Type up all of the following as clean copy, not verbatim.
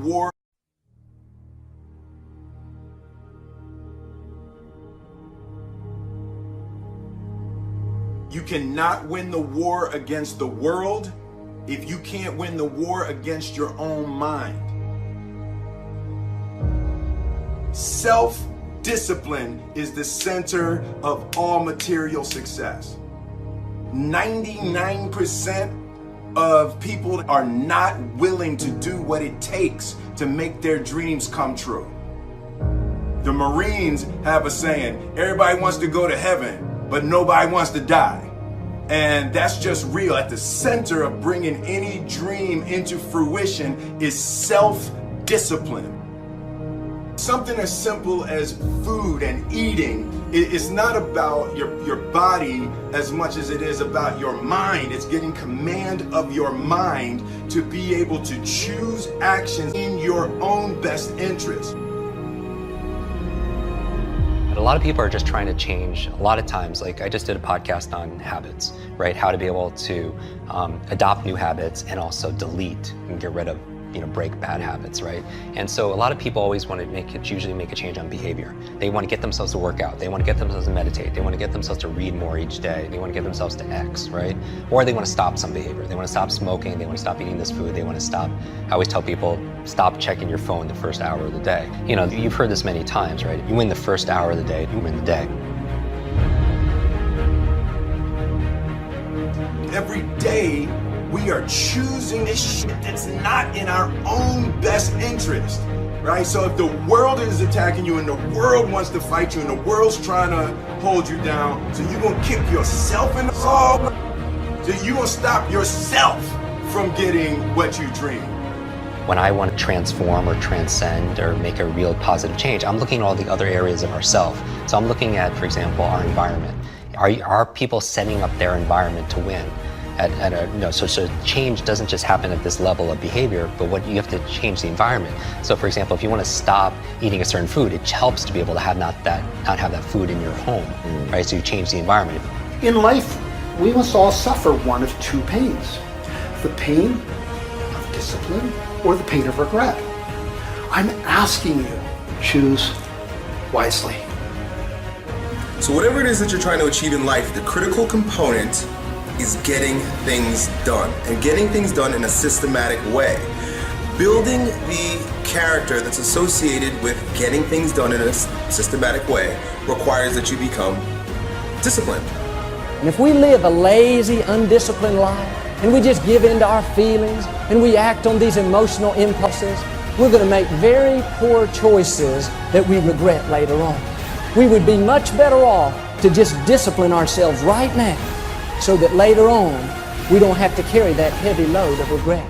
war. You cannot win the war against the world if you can't win the war against your own mind. Self-discipline is the center of all material success. 99% of people are not willing to do what it takes to make their dreams come true. The Marines have a saying, everybody wants to go to heaven, but nobody wants to die. And that's just real. At the center of bringing any dream into fruition is self-discipline. Something as simple as food and eating is not about your body as much as it is about your mind. It's getting command of your mind to be able to choose actions in your own best interest. A lot of people are just trying to change. A lot of times, like I just did a podcast on habits, right? How to be able to adopt new habits and also delete and get rid of, break bad habits, right? And so a lot of people always want to usually make a change on behavior. They want to get themselves to work out. They want to get themselves to meditate. They want to get themselves to read more each day. They want to get themselves to X, right? Or they want to stop some behavior. They want to stop smoking. They want to stop eating this food. They want to stop, I always tell people, stop checking your phone the first hour of the day. You've heard this many times, right? You win the first hour of the day, you win the day. Every day, we are choosing this shit that's not in our own best interest, right? So if the world is attacking you and the world wants to fight you and the world's trying to hold you down, so you're gonna kick yourself in the soul, so you're gonna stop yourself from getting what you dream. When I want to transform or transcend or make a real positive change, I'm looking at all the other areas of ourself. So I'm looking at, for example, our environment. Are people setting up their environment to win? So change doesn't just happen at this level of behavior, but what you have to change the environment. So for example, if you want to stop eating a certain food, it helps to be able to have not have that food in your home, right? So you change the environment. In life, we must all suffer one of two pains: the pain of discipline or the pain of regret. I'm asking you, choose wisely. So whatever it is that you're trying to achieve in life, the critical component is getting things done, and getting things done in a systematic way. Building the character that's associated with getting things done in a systematic way requires that you become disciplined. And if we live a lazy, undisciplined life, and we just give in to our feelings, and we act on these emotional impulses, we're going to make very poor choices that we regret later on. We would be much better off to just discipline ourselves right now, so that later on, we don't have to carry that heavy load of regret.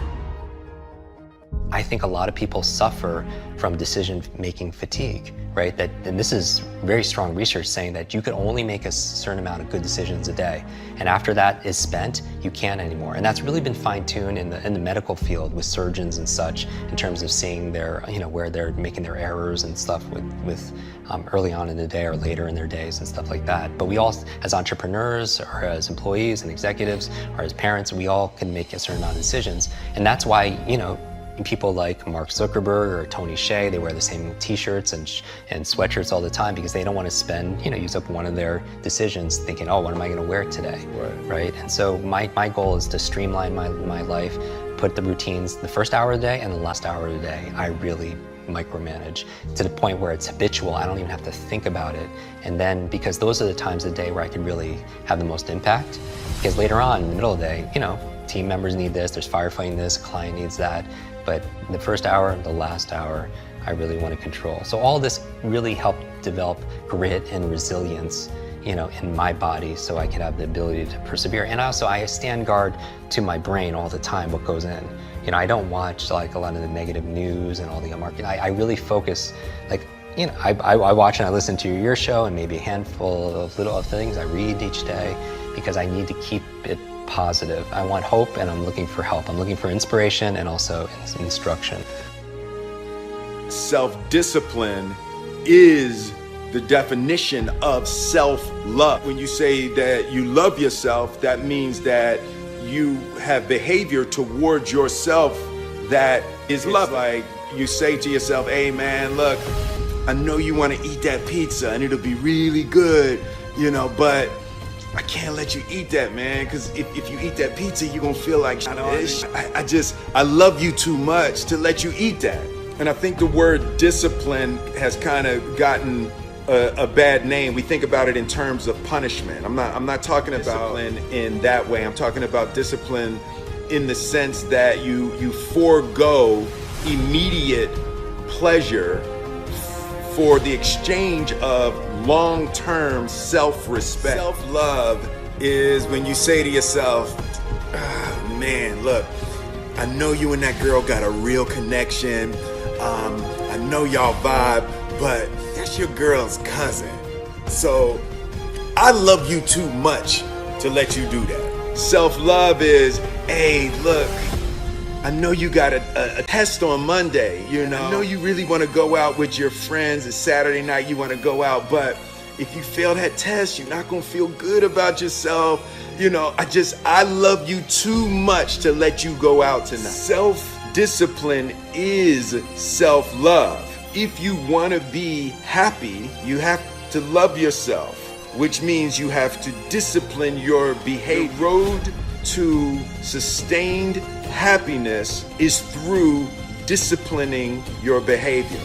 I think a lot of people suffer from decision-making fatigue, right? And this is very strong research saying that you can only make a certain amount of good decisions a day. And after that is spent, you can't anymore. And that's really been fine-tuned in the medical field with surgeons and such, in terms of seeing their, where they're making their errors and stuff with early on in the day or later in their days and stuff like that. But we all, as entrepreneurs or as employees and executives or as parents, we all can make a certain amount of decisions. And that's why, people like Mark Zuckerberg or Tony Hsieh, they wear the same t-shirts and sweatshirts all the time because they don't want to spend, use up one of their decisions thinking, oh, what am I going to wear today, right? And so my goal is to streamline my life, put the routines, the first hour of the day and the last hour of the day, I really micromanage to the point where it's habitual. I don't even have to think about it. And then, because those are the times of the day where I can really have the most impact, because later on in the middle of the day, team members need this, there's firefighting this, client needs that. But the first hour, the last hour, I really want to control. So all this really helped develop grit and resilience, in my body, so I can have the ability to persevere. And also, I stand guard to my brain all the time, what goes in. I don't watch like a lot of the negative news and all the marketing. I really focus, I watch and I listen to your show and maybe a handful of little things I read each day, because I need to keep it positive. I want hope and I'm looking for help. I'm looking for inspiration and also instruction. Self-discipline is the definition of self-love. When you say that you love yourself, that means that you have behavior towards yourself that is love. Like you say to yourself, hey man, look, I know you want to eat that pizza and it'll be really good, but I can't let you eat that, man, because if you eat that pizza, you're going to feel like I love you too much to let you eat that. And I think the word discipline has kind of gotten a bad name. We think about it in terms of punishment. I'm not talking about discipline in that way. I'm talking about discipline in the sense that you forego immediate pleasure for the exchange of long-term self-respect. Self-love is when you say to yourself, man, look, I know you and that girl got a real connection. I know y'all vibe, but that's your girl's cousin. So I love you too much to let you do that. Self-love is, hey, look, I know you got a test on Monday, I know you really want to go out with your friends. It's Saturday night, you want to go out, but if you fail that test, you're not going to feel good about yourself. I love you too much to let you go out tonight. Self-discipline is self-love. If you want to be happy, you have to love yourself, which means you have to discipline your behavior. The road to sustained happiness is through disciplining your behavior.